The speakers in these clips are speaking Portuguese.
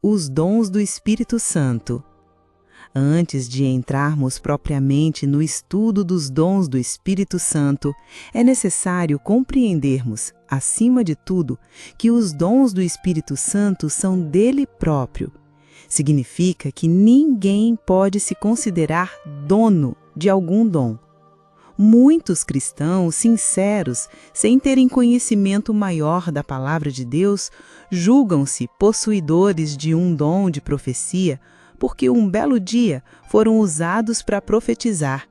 Os dons do Espírito Santo. Antes de entrarmos propriamente no estudo dos dons do Espírito Santo, é necessário compreendermos, acima de tudo, que os dons do Espírito Santo são dele próprio. Significa que ninguém pode se considerar dono de algum dom. Muitos cristãos sinceros, sem terem conhecimento maior da palavra de Deus, julgam-se possuidores de um dom de profecia, porque um belo dia foram usados para profetizar.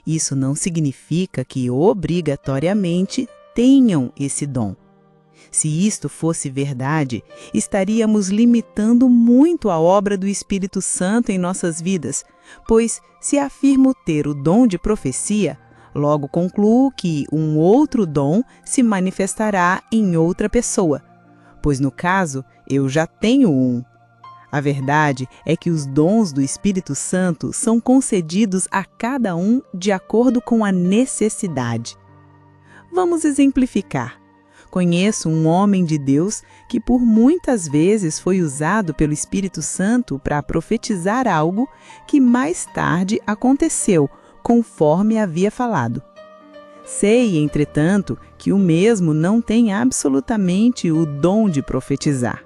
Isso não significa que obrigatoriamente tenham esse dom. Se isto fosse verdade, estaríamos limitando muito a obra do Espírito Santo em nossas vidas, pois se afirmo ter o dom de profecia, logo concluo que um outro dom se manifestará em outra pessoa, pois no caso eu já tenho um. A verdade é que os dons do Espírito Santo são concedidos a cada um de acordo com a necessidade. Vamos exemplificar. Conheço um homem de Deus que por muitas vezes foi usado pelo Espírito Santo para profetizar algo que mais tarde aconteceu, conforme havia falado. Sei, entretanto, que o mesmo não tem absolutamente o dom de profetizar.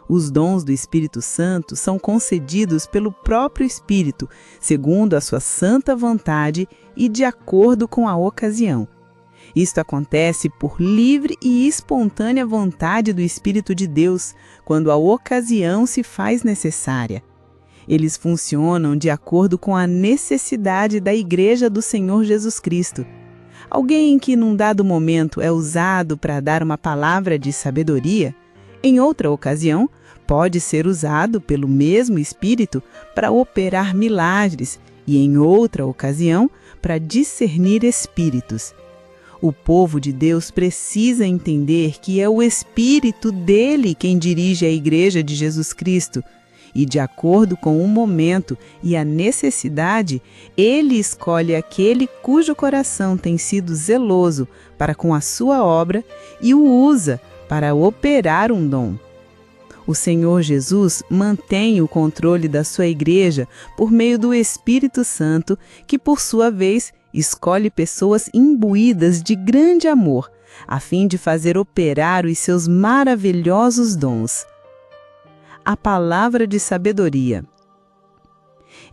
Os dons do Espírito Santo são concedidos pelo próprio Espírito, segundo a sua santa vontade e de acordo com a ocasião. Isto acontece por livre e espontânea vontade do Espírito de Deus, quando a ocasião se faz necessária. Eles funcionam de acordo com a necessidade da Igreja do Senhor Jesus Cristo. Alguém que num dado momento é usado para dar uma palavra de sabedoria, em outra ocasião, pode ser usado pelo mesmo Espírito para operar milagres e, em outra ocasião, para discernir espíritos. O povo de Deus precisa entender que é o Espírito dele quem dirige a Igreja de Jesus Cristo e, de acordo com o momento e a necessidade, ele escolhe aquele cujo coração tem sido zeloso para com a sua obra e o usa para operar um dom. O Senhor Jesus mantém o controle da sua Igreja por meio do Espírito Santo, que, por sua vez, escolhe pessoas imbuídas de grande amor, a fim de fazer operar os seus maravilhosos dons. A palavra de sabedoria.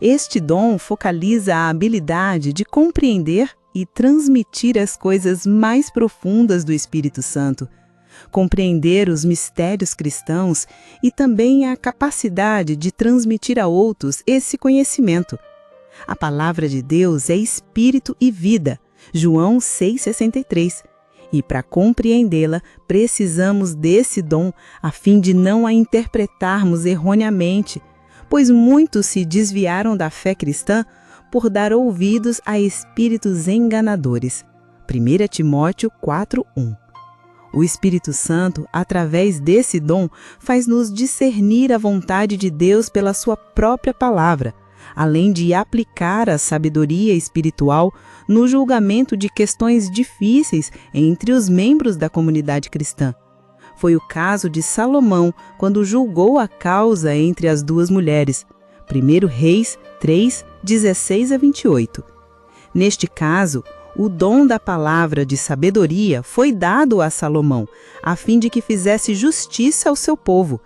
Este dom focaliza a habilidade de compreender e transmitir as coisas mais profundas do Espírito Santo, compreender os mistérios cristãos e também a capacidade de transmitir a outros esse conhecimento. A palavra de Deus é espírito e vida, João 6,63. E para compreendê-la, precisamos desse dom a fim de não a interpretarmos erroneamente, pois muitos se desviaram da fé cristã por dar ouvidos a espíritos enganadores. 1 Timóteo 4:1. O Espírito Santo, através desse dom, faz-nos discernir a vontade de Deus pela sua própria palavra, além de aplicar a sabedoria espiritual no julgamento de questões difíceis entre os membros da comunidade cristã. Foi o caso de Salomão quando julgou a causa entre as duas mulheres. 1 Reis 3, 16-28. Neste caso, o dom da palavra de sabedoria foi dado a Salomão, a fim de que fizesse justiça ao seu povo.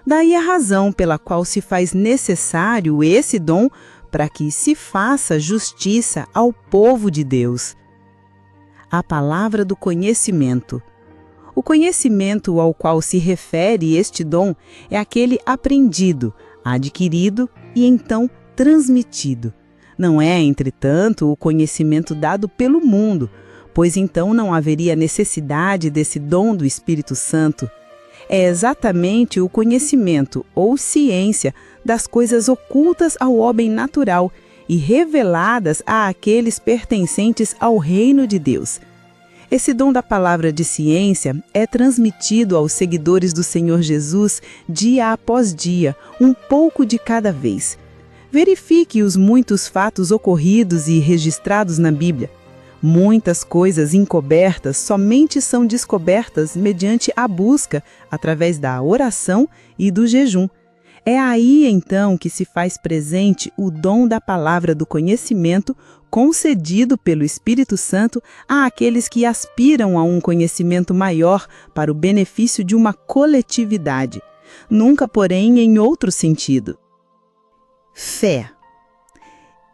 Daí a razão pela qual se faz necessário esse dom para que se faça justiça ao povo de Deus. A palavra do conhecimento. O conhecimento ao qual se refere este dom é aquele aprendido, adquirido e então transmitido. Não é, entretanto, o conhecimento dado pelo mundo, pois então não haveria necessidade desse dom do Espírito Santo. É exatamente o conhecimento ou ciência das coisas ocultas ao homem natural e reveladas àqueles pertencentes ao reino de Deus. Esse dom da palavra de ciência é transmitido aos seguidores do Senhor Jesus dia após dia, um pouco de cada vez. Verifique os muitos fatos ocorridos e registrados na Bíblia. Muitas coisas encobertas somente são descobertas mediante a busca, através da oração e do jejum. É aí, então, que se faz presente o dom da palavra do conhecimento concedido pelo Espírito Santo àqueles que aspiram a um conhecimento maior para o benefício de uma coletividade, nunca, porém, em outro sentido. Fé.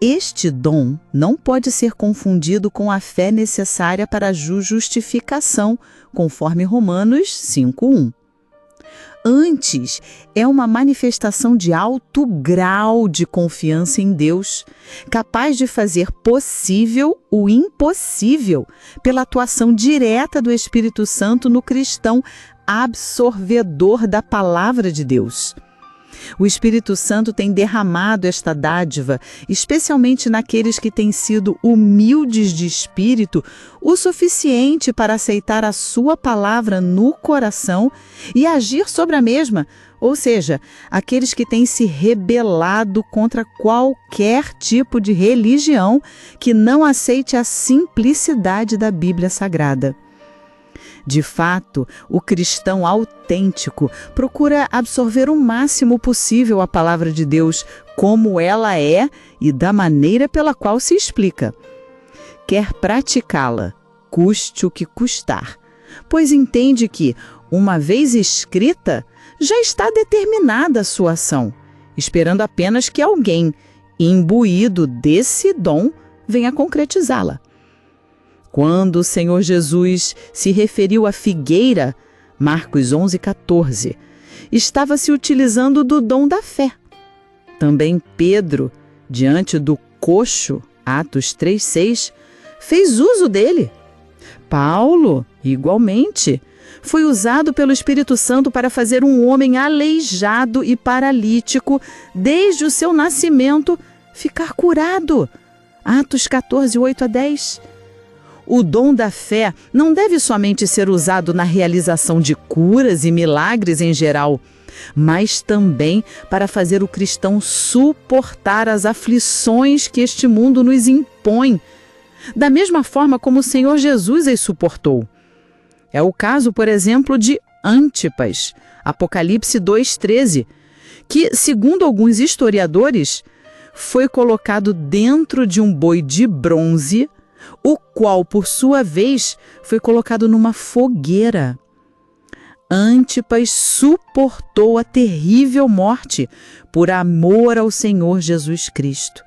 Este dom não pode ser confundido com a fé necessária para a justificação, conforme Romanos 5:1. Antes, é uma manifestação de alto grau de confiança em Deus, capaz de fazer possível o impossível pela atuação direta do Espírito Santo no cristão absorvedor da palavra de Deus. O Espírito Santo tem derramado esta dádiva, especialmente naqueles que têm sido humildes de espírito, o suficiente para aceitar a sua palavra no coração e agir sobre a mesma, ou seja, aqueles que têm se rebelado contra qualquer tipo de religião que não aceite a simplicidade da Bíblia Sagrada. De fato, o cristão autêntico procura absorver o máximo possível a palavra de Deus como ela é e da maneira pela qual se explica. Quer praticá-la, custe o que custar, pois entende que, uma vez escrita, já está determinada a sua ação, esperando apenas que alguém, imbuído desse dom, venha concretizá-la. Quando o Senhor Jesus se referiu à figueira, Marcos 11:14, estava se utilizando do dom da fé. Também Pedro, diante do coxo, Atos 3:6, fez uso dele. Paulo, igualmente, foi usado pelo Espírito Santo para fazer um homem aleijado e paralítico, desde o seu nascimento, ficar curado. Atos 14:8-10. O dom da fé não deve somente ser usado na realização de curas e milagres em geral, mas também para fazer o cristão suportar as aflições que este mundo nos impõe, da mesma forma como o Senhor Jesus as suportou. É o caso, por exemplo, de Antipas, Apocalipse 2:13, que, segundo alguns historiadores, foi colocado dentro de um boi de bronze, o qual, por sua vez, foi colocado numa fogueira. Antipas suportou a terrível morte por amor ao Senhor Jesus Cristo.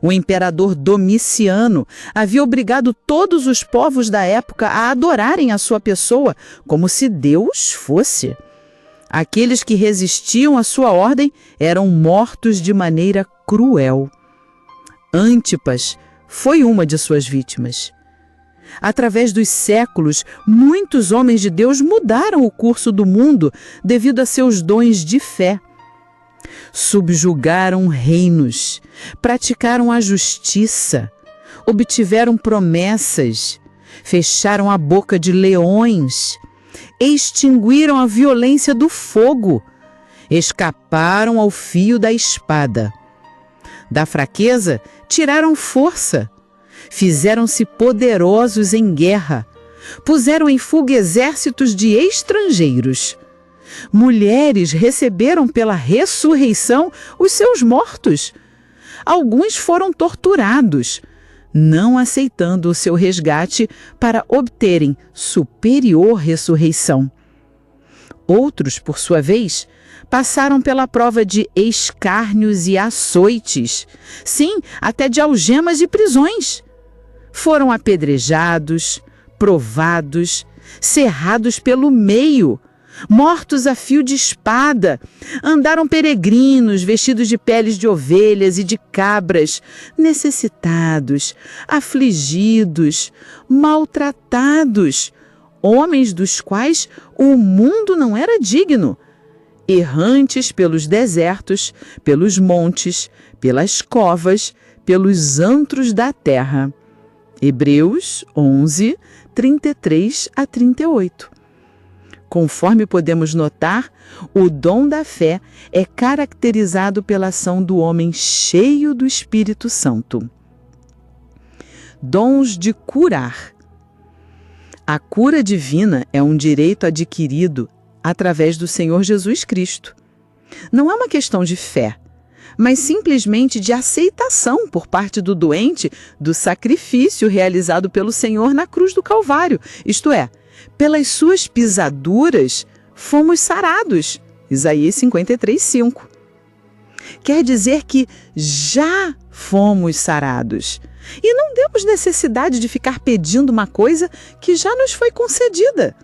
O imperador Domiciano havia obrigado todos os povos da época a adorarem a sua pessoa como se Deus fosse. Aqueles que resistiam à sua ordem eram mortos de maneira cruel. Antipas foi uma de suas vítimas. Através dos séculos, muitos homens de Deus mudaram o curso do mundo devido a seus dons de fé. Subjugaram reinos, praticaram a justiça, obtiveram promessas, fecharam a boca de leões, extinguiram a violência do fogo, escaparam ao fio da espada. Da fraqueza, tiraram força, fizeram-se poderosos em guerra, puseram em fuga exércitos de estrangeiros. Mulheres receberam pela ressurreição os seus mortos. Alguns foram torturados, não aceitando o seu resgate para obterem superior ressurreição. Outros, por sua vez, passaram pela prova de escárnios e açoites, sim, até de algemas e prisões. Foram apedrejados, provados, cerrados pelo meio, mortos a fio de espada, andaram peregrinos vestidos de peles de ovelhas e de cabras, necessitados, afligidos, maltratados, homens dos quais o mundo não era digno, errantes pelos desertos, pelos montes, pelas covas, pelos antros da terra. Hebreus 11, 33-38. Conforme podemos notar, o dom da fé é caracterizado pela ação do homem cheio do Espírito Santo. Dons de curar. A cura divina é um direito adquirido através do Senhor Jesus Cristo. Não é uma questão de fé, mas simplesmente de aceitação por parte do doente do sacrifício realizado pelo Senhor na cruz do Calvário. Isto é, pelas suas pisaduras fomos sarados. Isaías 53:5. Quer dizer que já fomos sarados. E não temos necessidade de ficar pedindo uma coisa que já nos foi concedida.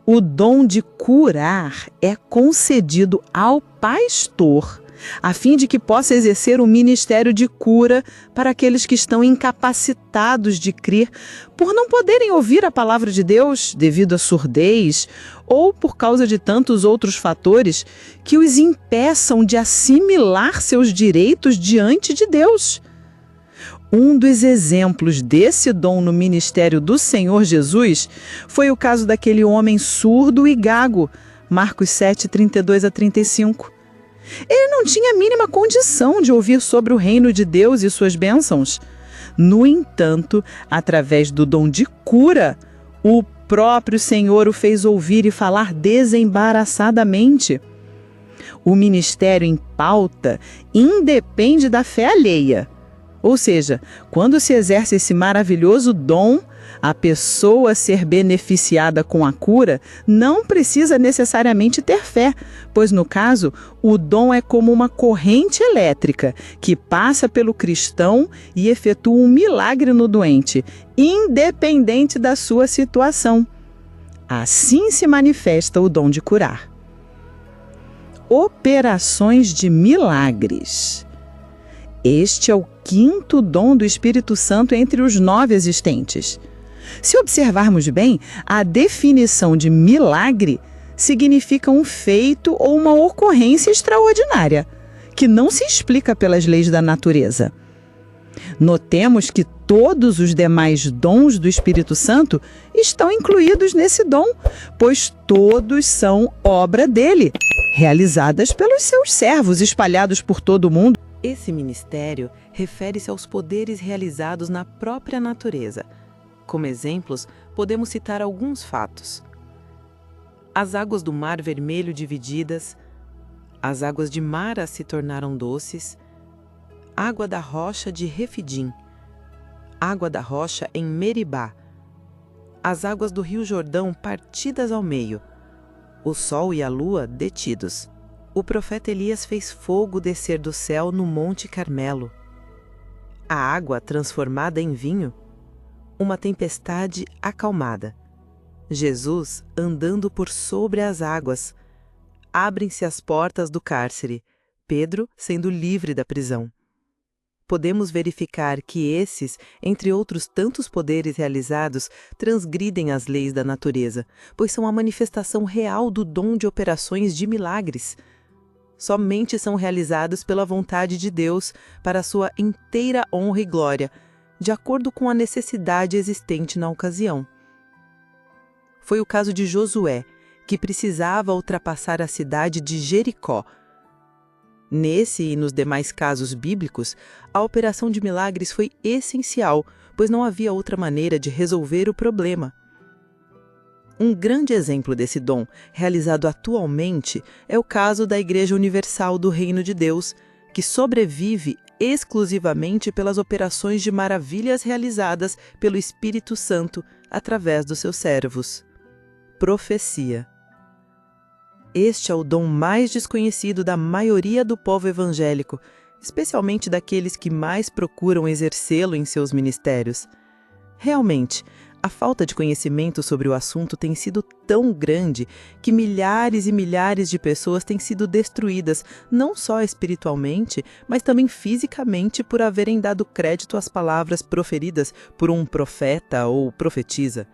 O dom de curar é concedido ao pastor, a fim de que possa exercer o ministério de cura para aqueles que estão incapacitados de crer por não poderem ouvir a palavra de Deus devido à surdez ou por causa de tantos outros fatores que os impeçam de assimilar seus direitos diante de Deus. Um dos exemplos desse dom no ministério do Senhor Jesus foi o caso daquele homem surdo e gago, Marcos 7:32-35. Ele não tinha a mínima condição de ouvir sobre o reino de Deus e suas bênçãos. No entanto, através do dom de cura, o próprio Senhor o fez ouvir e falar desembaraçadamente. O ministério em pauta independe da fé alheia. Ou seja, quando se exerce esse maravilhoso dom, a pessoa ser beneficiada com a cura não precisa necessariamente ter fé, pois no caso, o dom é como uma corrente elétrica que passa pelo cristão e efetua um milagre no doente, independente da sua situação. Assim se manifesta o dom de curar. Operações de milagres. Este é o quinto dom do Espírito Santo entre os 9 existentes. Se observarmos bem, a definição de milagre significa um feito ou uma ocorrência extraordinária, que não se explica pelas leis da natureza. Notemos que todos os demais dons do Espírito Santo estão incluídos nesse dom, pois todos são obra dele, realizadas pelos seus servos espalhados por todo o mundo. Esse ministério refere-se aos poderes realizados na própria natureza. Como exemplos, podemos citar alguns fatos. As águas do Mar Vermelho divididas, as águas de Mara se tornaram doces, água da rocha de Refidim, água da rocha em Meribá, as águas do Rio Jordão partidas ao meio, o sol e a lua detidos. O profeta Elias fez fogo descer do céu no Monte Carmelo. A água transformada em vinho, uma tempestade acalmada. Jesus andando por sobre as águas. Abrem-se as portas do cárcere, Pedro sendo livre da prisão. Podemos verificar que esses, entre outros tantos poderes realizados, transgridem as leis da natureza, pois são a manifestação real do dom de operações de milagres. Somente são realizados pela vontade de Deus para a sua inteira honra e glória, de acordo com a necessidade existente na ocasião. Foi o caso de Josué, que precisava ultrapassar a cidade de Jericó. Nesse e nos demais casos bíblicos, a operação de milagres foi essencial, pois não havia outra maneira de resolver o problema. Um grande exemplo desse dom, realizado atualmente, é o caso da Igreja Universal do Reino de Deus, que sobrevive exclusivamente pelas operações de maravilhas realizadas pelo Espírito Santo através dos seus servos. Profecia. Este é o dom mais desconhecido da maioria do povo evangélico, especialmente daqueles que mais procuram exercê-lo em seus ministérios. Realmente, a falta de conhecimento sobre o assunto tem sido tão grande que milhares e milhares de pessoas têm sido destruídas, não só espiritualmente, mas também fisicamente por haverem dado crédito às palavras proferidas por um profeta ou profetisa.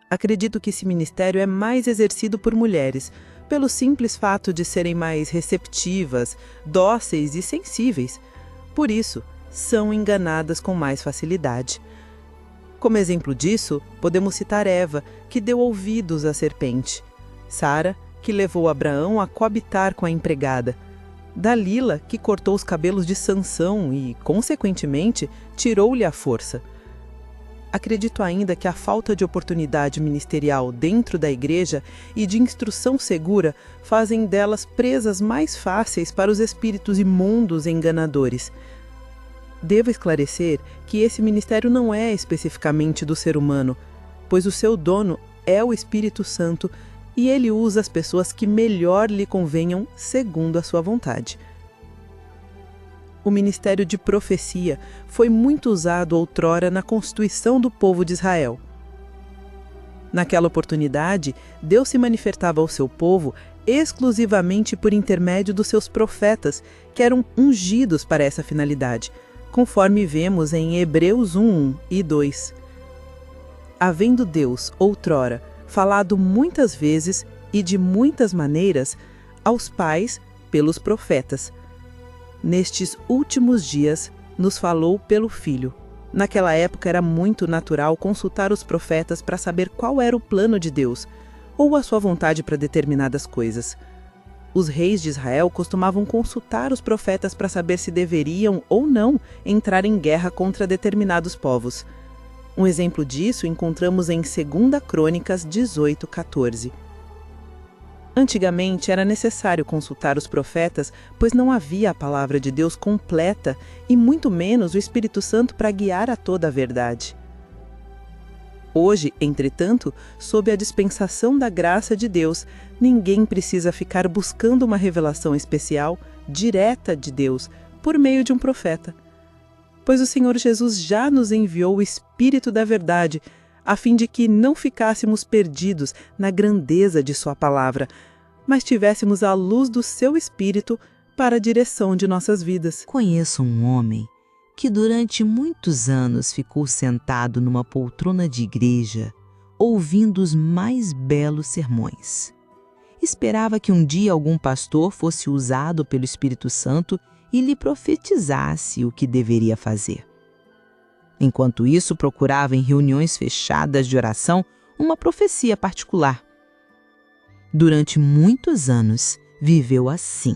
Acredito que esse ministério é mais exercido por mulheres, pelo simples fato de serem mais receptivas, dóceis e sensíveis. Por isso, são enganadas com mais facilidade. Como exemplo disso, podemos citar Eva, que deu ouvidos à serpente, Sara, que levou Abraão a coabitar com a empregada, Dalila, que cortou os cabelos de Sansão e, consequentemente, tirou-lhe a força. Acredito ainda que a falta de oportunidade ministerial dentro da igreja e de instrução segura fazem delas presas mais fáceis para os espíritos imundos e enganadores. Devo esclarecer que esse ministério não é especificamente do ser humano, pois o seu dono é o Espírito Santo e ele usa as pessoas que melhor lhe convenham segundo a sua vontade. O ministério de profecia foi muito usado outrora na constituição do povo de Israel. Naquela oportunidade, Deus se manifestava ao seu povo exclusivamente por intermédio dos seus profetas, que eram ungidos para essa finalidade, conforme vemos em Hebreus 1:1 e 2. Havendo Deus, outrora, falado muitas vezes e de muitas maneiras aos pais pelos profetas, nestes últimos dias nos falou pelo Filho. Naquela época era muito natural consultar os profetas para saber qual era o plano de Deus, ou a sua vontade para determinadas coisas. Os reis de Israel costumavam consultar os profetas para saber se deveriam ou não entrar em guerra contra determinados povos. Um exemplo disso encontramos em 2 Crônicas 18:14. Antigamente era necessário consultar os profetas, pois não havia a palavra de Deus completa e muito menos o Espírito Santo para guiar a toda a verdade. Hoje, entretanto, sob a dispensação da graça de Deus, ninguém precisa ficar buscando uma revelação especial, direta de Deus, por meio de um profeta. Pois o Senhor Jesus já nos enviou o Espírito da verdade, a fim de que não ficássemos perdidos na grandeza de sua palavra, mas tivéssemos a luz do seu Espírito para a direção de nossas vidas. Conheço um homem que durante muitos anos ficou sentado numa poltrona de igreja, ouvindo os mais belos sermões. Esperava que um dia algum pastor fosse usado pelo Espírito Santo e lhe profetizasse o que deveria fazer. Enquanto isso, procurava em reuniões fechadas de oração uma profecia particular. Durante muitos anos, viveu assim,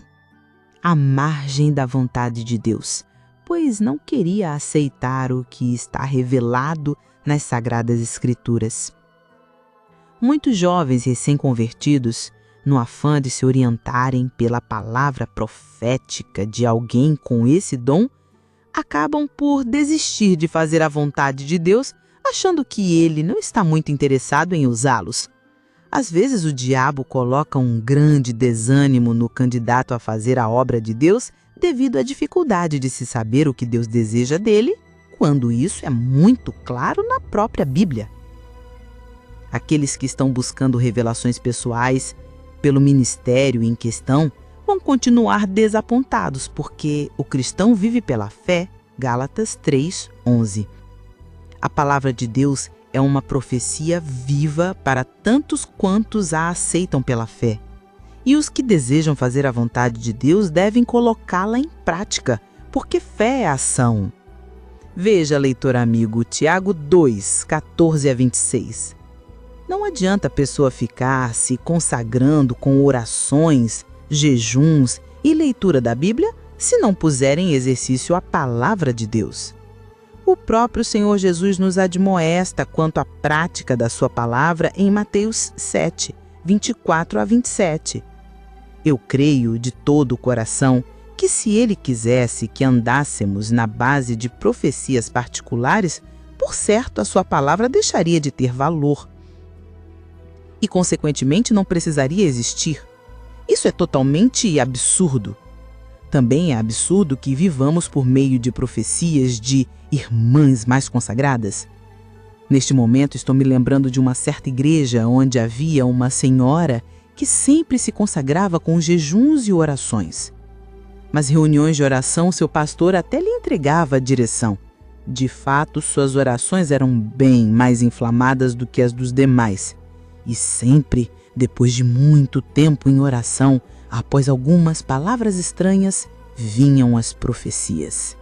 à margem da vontade de Deus, pois não queria aceitar o que está revelado nas Sagradas Escrituras. Muitos jovens recém-convertidos, no afã de se orientarem pela palavra profética de alguém com esse dom, acabam por desistir de fazer a vontade de Deus, achando que ele não está muito interessado em usá-los. Às vezes o diabo coloca um grande desânimo no candidato a fazer a obra de Deus devido à dificuldade de se saber o que Deus deseja dele, quando isso é muito claro na própria Bíblia. Aqueles que estão buscando revelações pessoais pelo ministério em questão vão continuar desapontados, porque o cristão vive pela fé, Gálatas 3:11. A palavra de Deus é uma profecia viva para tantos quantos a aceitam pela fé. E os que desejam fazer a vontade de Deus devem colocá-la em prática, porque fé é ação. Veja, leitor amigo, Tiago 2:14-26. Não adianta a pessoa ficar se consagrando com orações, jejuns e leitura da Bíblia se não puser em exercício a palavra de Deus. O próprio Senhor Jesus nos admoesta quanto à prática da sua palavra em Mateus 7:24-27. Eu creio de todo o coração que se ele quisesse que andássemos na base de profecias particulares, por certo a sua palavra deixaria de ter valor e, consequentemente, não precisaria existir. Isso é totalmente absurdo. Também é absurdo que vivamos por meio de profecias de irmãs mais consagradas. Neste momento, estou me lembrando de uma certa igreja onde havia uma senhora que sempre se consagrava com jejuns e orações. Nas reuniões de oração, seu pastor até lhe entregava a direção. De fato, suas orações eram bem mais inflamadas do que as dos demais. E sempre, depois de muito tempo em oração, após algumas palavras estranhas, vinham as profecias.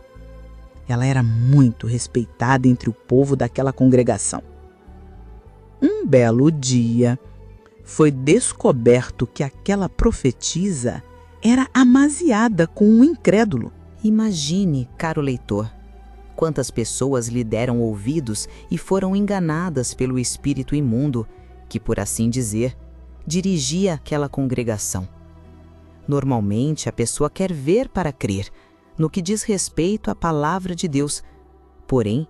Ela era muito respeitada entre o povo daquela congregação. Um belo dia, foi descoberto que aquela profetisa era amasiada com um incrédulo. Imagine, caro leitor, quantas pessoas lhe deram ouvidos e foram enganadas pelo espírito imundo, que, por assim dizer, dirigia aquela congregação. Normalmente, a pessoa quer ver para crer, no que diz respeito à palavra de Deus, porém,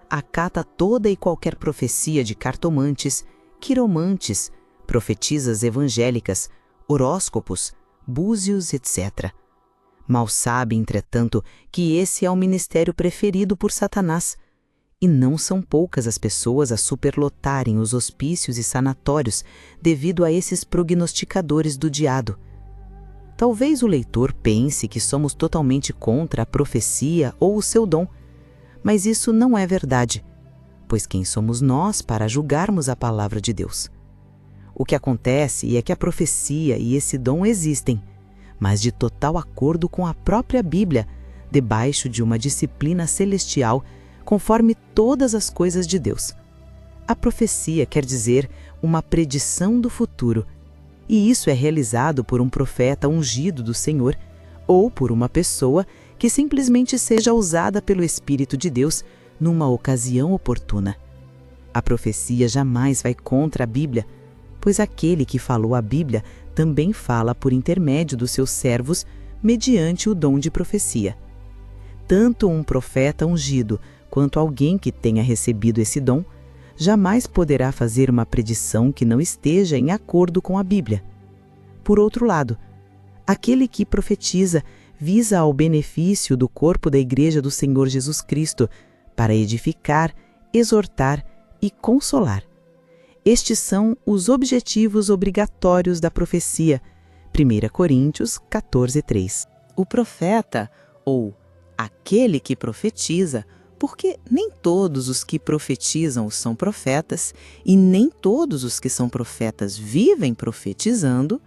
acata toda e qualquer profecia de cartomantes, quiromantes, profetisas evangélicas, horóscopos, búzios, etc. Mal sabe, entretanto, que esse é o ministério preferido por Satanás, e não são poucas as pessoas a superlotarem os hospícios e sanatórios devido a esses prognosticadores do diabo. Talvez o leitor pense que somos totalmente contra a profecia ou o seu dom, mas isso não é verdade, pois quem somos nós para julgarmos a palavra de Deus? O que acontece é que a profecia e esse dom existem, mas de total acordo com a própria Bíblia, debaixo de uma disciplina celestial, conforme todas as coisas de Deus. A profecia quer dizer uma predição do futuro, e isso é realizado por um profeta ungido do Senhor ou por uma pessoa que simplesmente seja usada pelo Espírito de Deus numa ocasião oportuna. A profecia jamais vai contra a Bíblia, pois aquele que falou a Bíblia também fala por intermédio dos seus servos mediante o dom de profecia. Tanto um profeta ungido quanto alguém que tenha recebido esse dom jamais poderá fazer uma predição que não esteja em acordo com a Bíblia. Por outro lado, aquele que profetiza visa ao benefício do corpo da Igreja do Senhor Jesus Cristo para edificar, exortar e consolar. Estes são os objetivos obrigatórios da profecia. 1 Coríntios 14:3. O profeta, ou aquele que profetiza, porque nem todos os que profetizam são profetas, e nem todos os que são profetas vivem profetizando,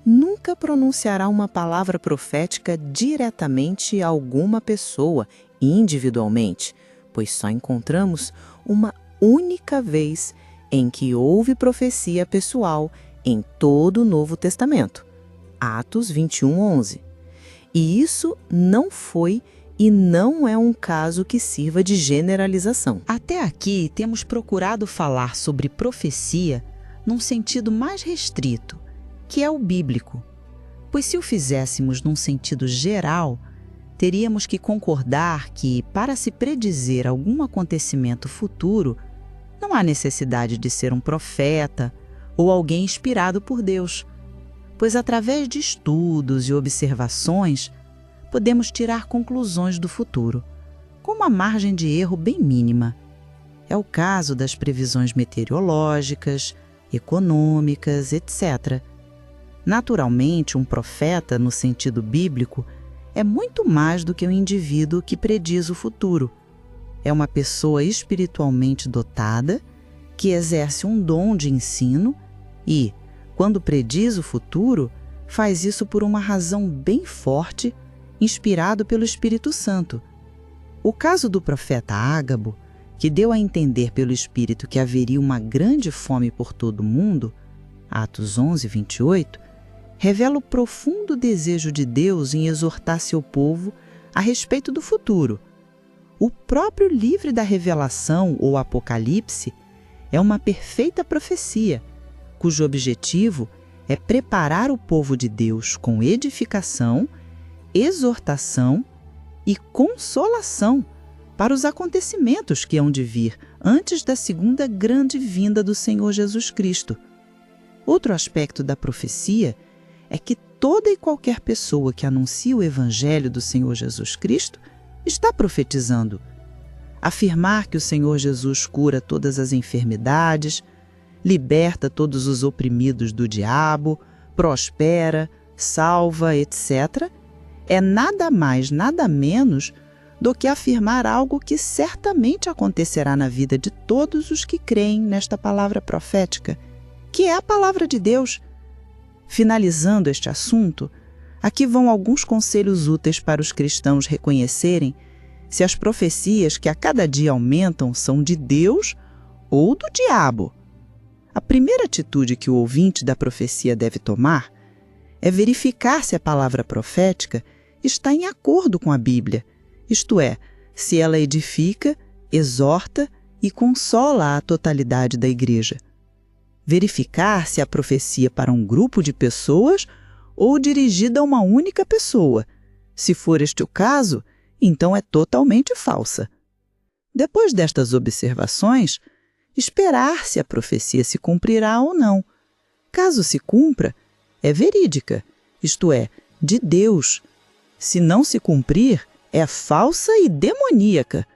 nunca pronunciará uma palavra profética diretamente a alguma pessoa, individualmente, pois só encontramos uma única vez em que houve profecia pessoal em todo o Novo Testamento, Atos 21:11. E isso não foi e não é um caso que sirva de generalização. Até aqui temos procurado falar sobre profecia num sentido mais restrito, que é o bíblico, pois se o fizéssemos num sentido geral, teríamos que concordar que, para se predizer algum acontecimento futuro, não há necessidade de ser um profeta ou alguém inspirado por Deus, pois através de estudos e observações podemos tirar conclusões do futuro, com uma margem de erro bem mínima. É o caso das previsões meteorológicas, econômicas, etc. Naturalmente, um profeta, no sentido bíblico, é muito mais do que um indivíduo que prediz o futuro. É uma pessoa espiritualmente dotada, que exerce um dom de ensino e, quando prediz o futuro, faz isso por uma razão bem forte, inspirado pelo Espírito Santo. O caso do profeta Ágabo, que deu a entender pelo Espírito que haveria uma grande fome por todo o mundo, Atos 11:28, revela o profundo desejo de Deus em exortar seu povo a respeito do futuro. O próprio livro da Revelação, ou Apocalipse, é uma perfeita profecia, cujo objetivo é preparar o povo de Deus com edificação, exortação e consolação para os acontecimentos que hão de vir antes da segunda grande vinda do Senhor Jesus Cristo. Outro aspecto da profecia é que toda e qualquer pessoa que anuncia o Evangelho do Senhor Jesus Cristo está profetizando. Afirmar que o Senhor Jesus cura todas as enfermidades, liberta todos os oprimidos do diabo, prospera, salva, etc., é nada mais, nada menos do que afirmar algo que certamente acontecerá na vida de todos os que creem nesta palavra profética, que é a palavra de Deus. Finalizando este assunto, aqui vão alguns conselhos úteis para os cristãos reconhecerem se as profecias que a cada dia aumentam são de Deus ou do diabo. A primeira atitude que o ouvinte da profecia deve tomar é verificar se a palavra profética está em acordo com a Bíblia, isto é, se ela edifica, exorta e consola a totalidade da igreja. Verificar se a profecia para um grupo de pessoas ou dirigida a uma única pessoa. Se for este o caso, então é totalmente falsa. Depois destas observações, esperar se a profecia se cumprirá ou não. Caso se cumpra, é verídica, isto é, de Deus. Se não se cumprir, é falsa e demoníaca.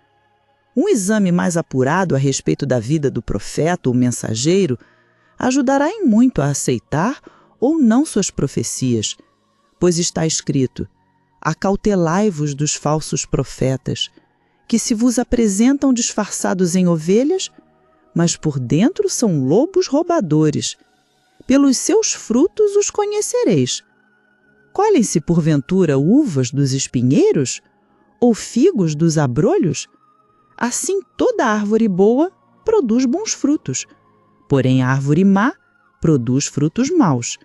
Um exame mais apurado a respeito da vida do profeta ou mensageiro ajudará em muito a aceitar ou não suas profecias, pois está escrito: acautelai-vos dos falsos profetas, que se vos apresentam disfarçados em ovelhas, mas por dentro são lobos roubadores. Pelos seus frutos os conhecereis. Colhem-se porventura uvas dos espinheiros, ou figos dos abrolhos? Assim toda árvore boa produz bons frutos, porém a árvore má produz frutos maus.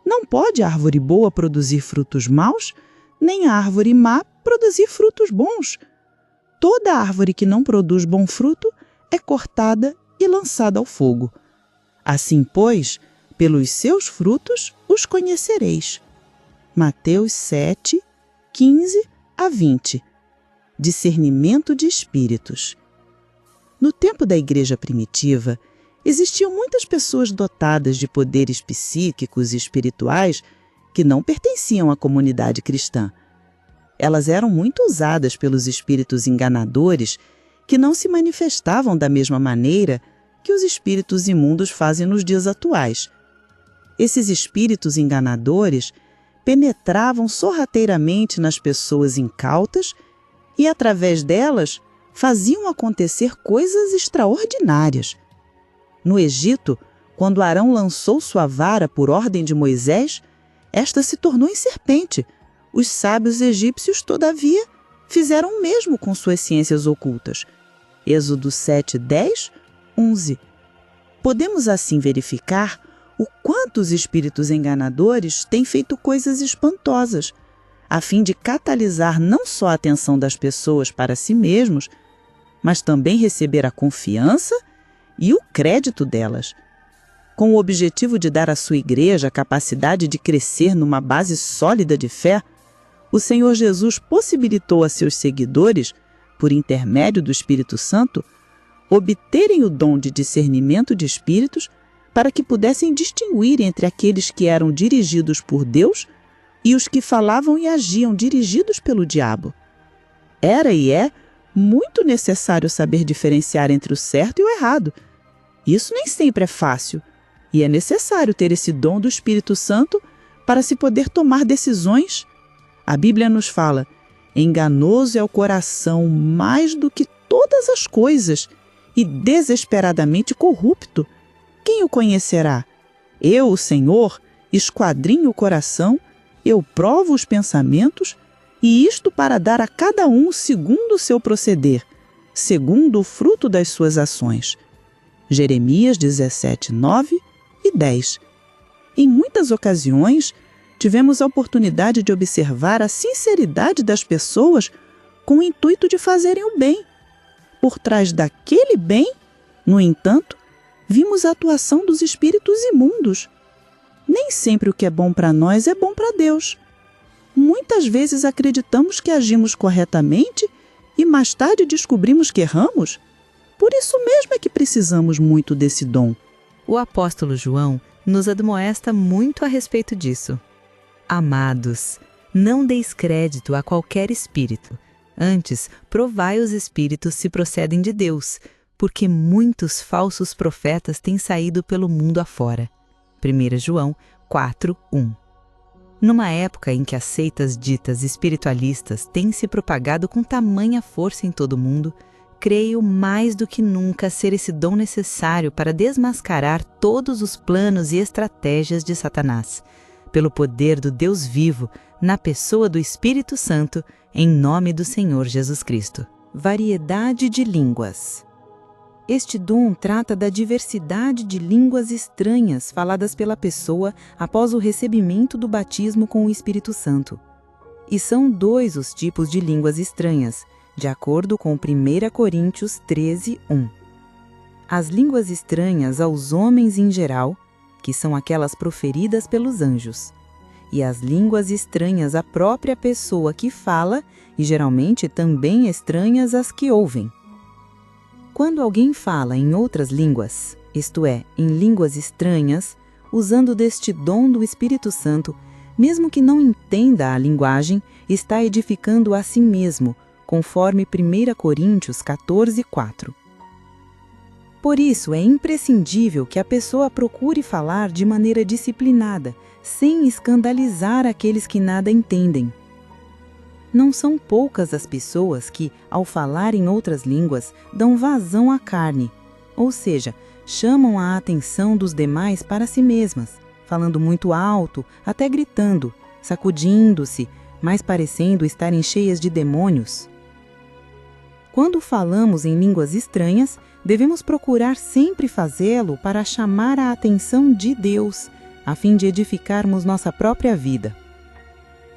Não pode a árvore boa produzir frutos maus, nem a árvore má produzir frutos bons. Toda árvore que não produz bom fruto é cortada e lançada ao fogo. Assim, pois, pelos seus frutos os conhecereis. Mateus 7, 15 a 20. Discernimento de espíritos. No tempo da igreja primitiva, existiam muitas pessoas dotadas de poderes psíquicos e espirituais que não pertenciam à comunidade cristã. Elas eram muito usadas pelos espíritos enganadores que não se manifestavam da mesma maneira que os espíritos imundos fazem nos dias atuais. Esses espíritos enganadores penetravam sorrateiramente nas pessoas incautas e, através delas, faziam acontecer coisas extraordinárias. No Egito, quando Arão lançou sua vara por ordem de Moisés, esta se tornou em serpente. Os sábios egípcios, todavia, fizeram o mesmo com suas ciências ocultas. Êxodo 7, 10, 11. Podemos assim verificar o quanto os espíritos enganadores têm feito coisas espantosas, a fim de catalisar não só a atenção das pessoas para si mesmos, mas também receber a confiança e o crédito delas. Com o objetivo de dar à sua igreja a capacidade de crescer numa base sólida de fé, o Senhor Jesus possibilitou a seus seguidores, por intermédio do Espírito Santo, obterem o dom de discernimento de espíritos para que pudessem distinguir entre aqueles que eram dirigidos por Deus e os que falavam e agiam dirigidos pelo diabo. Era e é muito necessário saber diferenciar entre o certo e o errado. Isso nem sempre é fácil, e é necessário ter esse dom do Espírito Santo para se poder tomar decisões. A Bíblia nos fala: enganoso é o coração mais do que todas as coisas e desesperadamente corrupto. Quem o conhecerá? Eu, o Senhor, esquadrinho o coração, eu provo os pensamentos, e isto para dar a cada um segundo o seu proceder, segundo o fruto das suas ações. Jeremias 17, 9 e 10. Em muitas ocasiões, tivemos a oportunidade de observar a sinceridade das pessoas com o intuito de fazerem o bem. Por trás daquele bem, no entanto, vimos a atuação dos espíritos imundos. Nem sempre o que é bom para nós é bom para Deus. Muitas vezes acreditamos que agimos corretamente e mais tarde descobrimos que erramos. Por isso mesmo é que precisamos muito desse dom. O apóstolo João nos admoesta muito a respeito disso. Amados, não deis crédito a qualquer espírito. Antes, provai os espíritos se procedem de Deus, porque muitos falsos profetas têm saído pelo mundo afora. 1 João 4, 1. Numa época em que as seitas ditas espiritualistas têm se propagado com tamanha força em todo o mundo, creio mais do que nunca ser esse dom necessário para desmascarar todos os planos e estratégias de Satanás, pelo poder do Deus vivo, na pessoa do Espírito Santo, em nome do Senhor Jesus Cristo. Variedade de línguas. Este dom trata da diversidade de línguas estranhas faladas pela pessoa após o recebimento do batismo com o Espírito Santo. E são 2 os tipos de línguas estranhas, de acordo com 1 Coríntios 13:1. As línguas estranhas aos homens em geral, que são aquelas proferidas pelos anjos, e as línguas estranhas à própria pessoa que fala, e geralmente também estranhas às que ouvem. Quando alguém fala em outras línguas, isto é, em línguas estranhas, usando deste dom do Espírito Santo, mesmo que não entenda a linguagem, está edificando a si mesmo, conforme 1 Coríntios 14:4. Por isso, é imprescindível que a pessoa procure falar de maneira disciplinada, sem escandalizar aqueles que nada entendem. Não são poucas as pessoas que, ao falar em outras línguas, dão vazão à carne, ou seja, chamam a atenção dos demais para si mesmas, falando muito alto, até gritando, sacudindo-se, mas parecendo estarem cheias de demônios. Quando falamos em línguas estranhas, devemos procurar sempre fazê-lo para chamar a atenção de Deus, a fim de edificarmos nossa própria vida.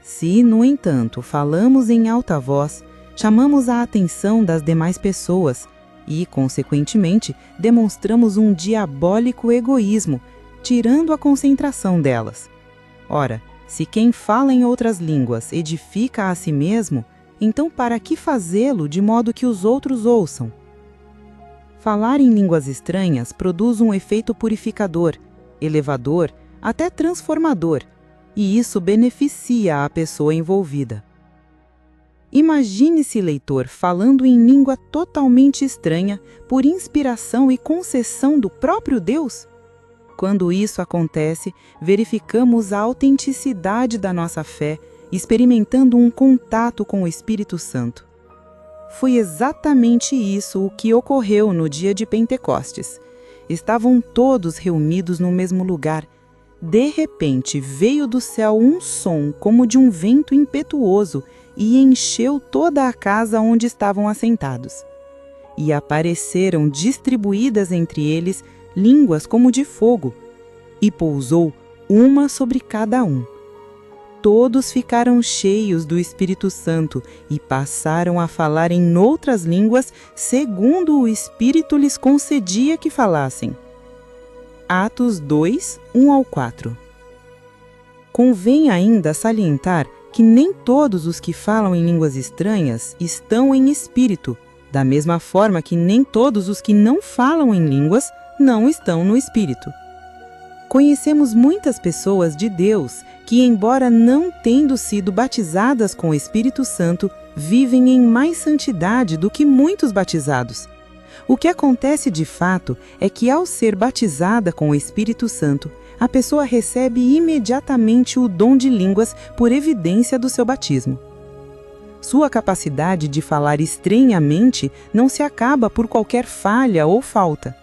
Se, no entanto, falamos em alta voz, chamamos a atenção das demais pessoas e, consequentemente, demonstramos um diabólico egoísmo, tirando a concentração delas. Ora, se quem fala em outras línguas edifica a si mesmo, então para que fazê-lo de modo que os outros ouçam? Falar em línguas estranhas produz um efeito purificador, elevador, até transformador, e isso beneficia a pessoa envolvida. Imagine-se, leitor, falando em língua totalmente estranha por inspiração e concessão do próprio Deus? Quando isso acontece, verificamos a autenticidade da nossa fé, experimentando um contato com o Espírito Santo. Foi exatamente isso o que ocorreu no dia de Pentecostes. Estavam todos reunidos no mesmo lugar. De repente, veio do céu um som como de um vento impetuoso e encheu toda a casa onde estavam assentados. E apareceram distribuídas entre eles línguas como de fogo, e pousou uma sobre cada um. Todos ficaram cheios do Espírito Santo e passaram a falar em outras línguas, segundo o Espírito lhes concedia que falassem. Atos 2, 1-4. Convém ainda salientar que nem todos os que falam em línguas estranhas estão em espírito, da mesma forma que nem todos os que não falam em línguas não estão no espírito. Conhecemos muitas pessoas de Deus que, embora não tendo sido batizadas com o Espírito Santo, vivem em mais santidade do que muitos batizados. O que acontece de fato é que, ao ser batizada com o Espírito Santo, a pessoa recebe imediatamente o dom de línguas por evidência do seu batismo. Sua capacidade de falar estranhamente não se acaba por qualquer falha ou falta.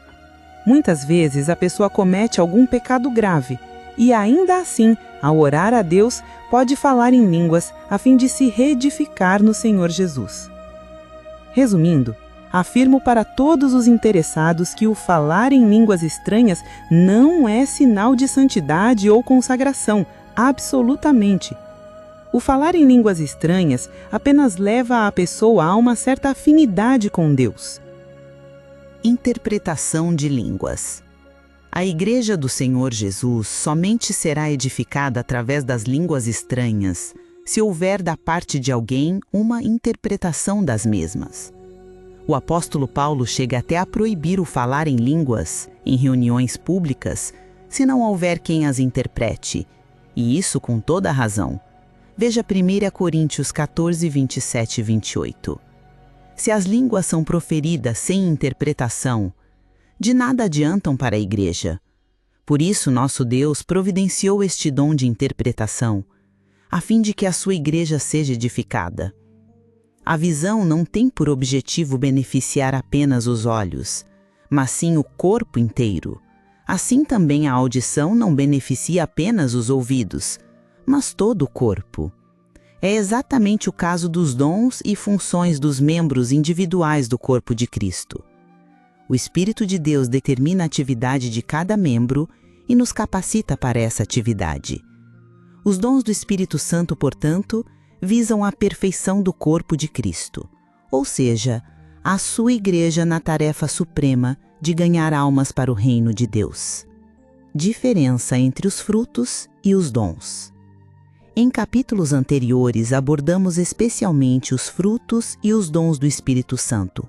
Muitas vezes a pessoa comete algum pecado grave e, ainda assim, ao orar a Deus, pode falar em línguas a fim de se reedificar no Senhor Jesus. Resumindo, afirmo para todos os interessados que o falar em línguas estranhas não é sinal de santidade ou consagração, absolutamente. O falar em línguas estranhas apenas leva a pessoa a uma certa afinidade com Deus. Interpretação de línguas. A Igreja do Senhor Jesus somente será edificada através das línguas estranhas se houver da parte de alguém uma interpretação das mesmas. O apóstolo Paulo chega até a proibir o falar em línguas em reuniões públicas se não houver quem as interprete, e isso com toda a razão. Veja 1 Coríntios 14, 27 e 28. Se as línguas são proferidas sem interpretação, de nada adiantam para a Igreja. Por isso, nosso Deus providenciou este dom de interpretação, a fim de que a sua Igreja seja edificada. A visão não tem por objetivo beneficiar apenas os olhos, mas sim o corpo inteiro. Assim também a audição não beneficia apenas os ouvidos, mas todo o corpo. É exatamente o caso dos dons e funções dos membros individuais do corpo de Cristo. O Espírito de Deus determina a atividade de cada membro e nos capacita para essa atividade. Os dons do Espírito Santo, portanto, visam a perfeição do corpo de Cristo. ou seja, a sua igreja na tarefa suprema de ganhar almas para o reino de Deus. Diferença entre os frutos e os dons. Em capítulos anteriores, abordamos especialmente os frutos e os dons do Espírito Santo.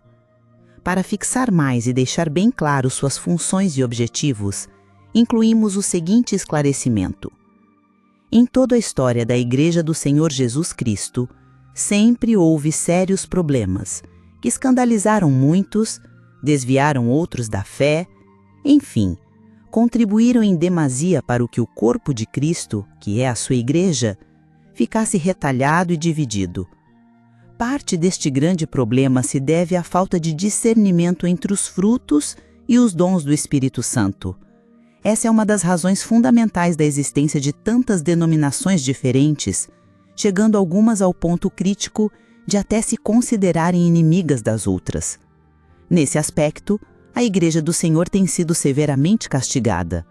Para fixar mais e deixar bem claro suas funções e objetivos, incluímos o seguinte esclarecimento. Em toda a história da Igreja do Senhor Jesus Cristo, sempre houve sérios problemas que escandalizaram muitos, desviaram outros da fé, enfim, contribuíram em demasia para o que o corpo de Cristo, que é a sua Igreja, ficasse retalhado e dividido. Parte deste grande problema se deve à falta de discernimento entre os frutos e os dons do Espírito Santo. Essa é uma das razões fundamentais da existência de tantas denominações diferentes, chegando algumas ao ponto crítico de até se considerarem inimigas das outras. Nesse aspecto, a Igreja do Senhor tem sido severamente castigada,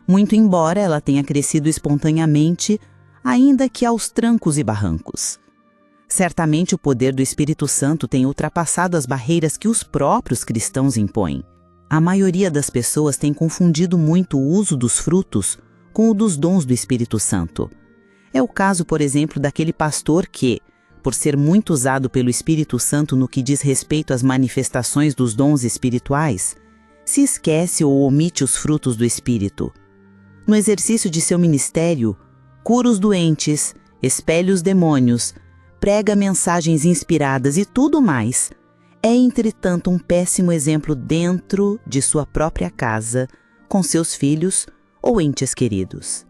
muito embora ela tenha crescido espontaneamente, ainda que aos trancos e barrancos. Certamente o poder do Espírito Santo tem ultrapassado as barreiras que os próprios cristãos impõem. A maioria das pessoas tem confundido muito o uso dos frutos com o dos dons do Espírito Santo. É o caso, por exemplo, daquele pastor que, por ser muito usado pelo Espírito Santo no que diz respeito às manifestações dos dons espirituais, se esquece ou omite os frutos do Espírito. No exercício de seu ministério, cura os doentes, expele os demônios, prega mensagens inspiradas e tudo mais. É, entretanto, um péssimo exemplo dentro de sua própria casa, com seus filhos ou entes queridos.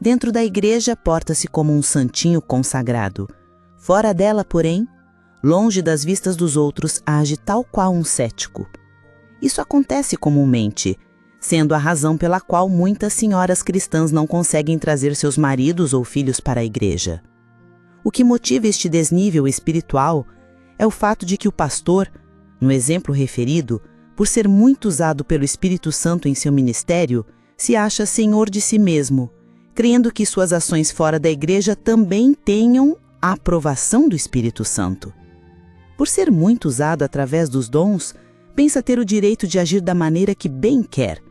Dentro da igreja, porta-se como um santinho consagrado. Fora dela, porém, longe das vistas dos outros, age tal qual um cético. Isso acontece comumente, sendo a razão pela qual muitas senhoras cristãs não conseguem trazer seus maridos ou filhos para a igreja. O que motiva este desnível espiritual é o fato de que o pastor, no exemplo referido, por ser muito usado pelo Espírito Santo em seu ministério, se acha senhor de si mesmo, crendo que suas ações fora da igreja também tenham a aprovação do Espírito Santo. Por ser muito usado através dos dons, pensa ter o direito de agir da maneira que bem quer.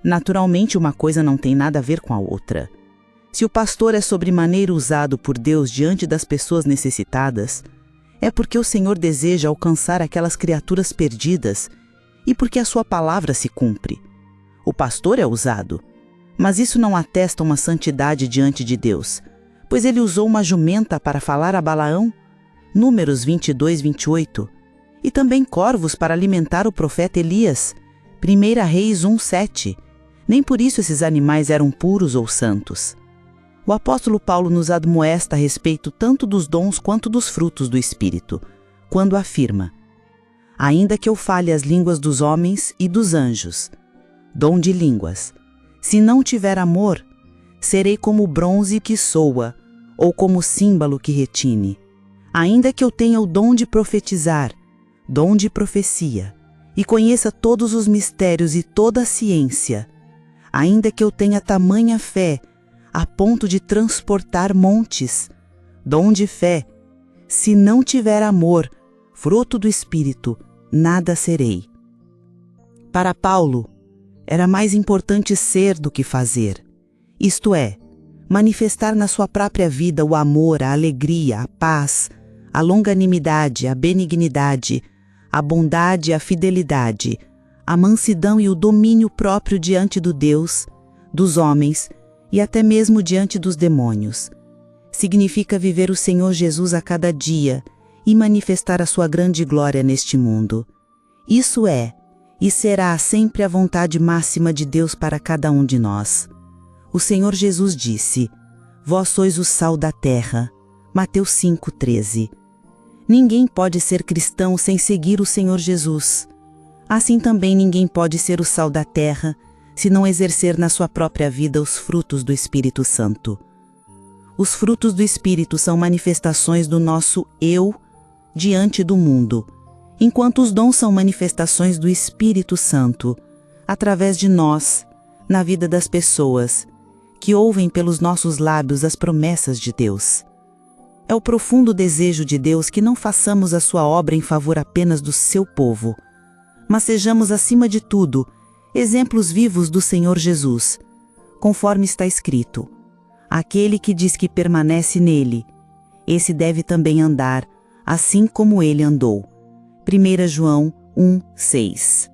Naturalmente, uma coisa não tem nada a ver com a outra. Se o pastor é sobremaneira usado por Deus diante das pessoas necessitadas, é porque o Senhor deseja alcançar aquelas criaturas perdidas e porque a sua palavra se cumpre. O pastor é usado, mas isso não atesta uma santidade diante de Deus, pois ele usou uma jumenta para falar a Balaão, Números 22, 28, e também corvos para alimentar o profeta Elias, 1 Reis 1, 7. Nem por isso esses animais eram puros ou santos. O apóstolo Paulo nos admoesta a respeito tanto dos dons quanto dos frutos do Espírito, quando afirma: ainda que eu fale as línguas dos homens e dos anjos, dom de línguas, se não tiver amor, serei como o bronze que soa, ou como o símbolo que retine. Ainda que eu tenha o dom de profetizar, dom de profecia, e conheça todos os mistérios e toda a ciência, ainda que eu tenha tamanha fé, a ponto de transportar montes, dom de fé, se não tiver amor, fruto do Espírito, nada serei. Para Paulo, era mais importante ser do que fazer, isto é, manifestar na sua própria vida o amor, a alegria, a paz, a longanimidade, a benignidade, a bondade, a fidelidade, a mansidão e o domínio próprio diante do Deus, dos homens e até mesmo diante dos demônios. Significa viver o Senhor Jesus a cada dia e manifestar a sua grande glória neste mundo. Isso é e será sempre a vontade máxima de Deus para cada um de nós. O Senhor Jesus disse: vós sois o sal da terra. Mateus 5,13. Ninguém pode ser cristão sem seguir o Senhor Jesus. Assim também ninguém pode ser o sal da terra se não exercer na sua própria vida os frutos do Espírito Santo. Os frutos do Espírito são manifestações do nosso eu diante do mundo, enquanto os dons são manifestações do Espírito Santo, através de nós, na vida das pessoas, que ouvem pelos nossos lábios as promessas de Deus. É o profundo desejo de Deus que não façamos a sua obra em favor apenas do seu povo, mas sejamos, acima de tudo, exemplos vivos do Senhor Jesus, conforme está escrito: aquele que diz que permanece nele, esse deve também andar, assim como ele andou. 1 João 1:6.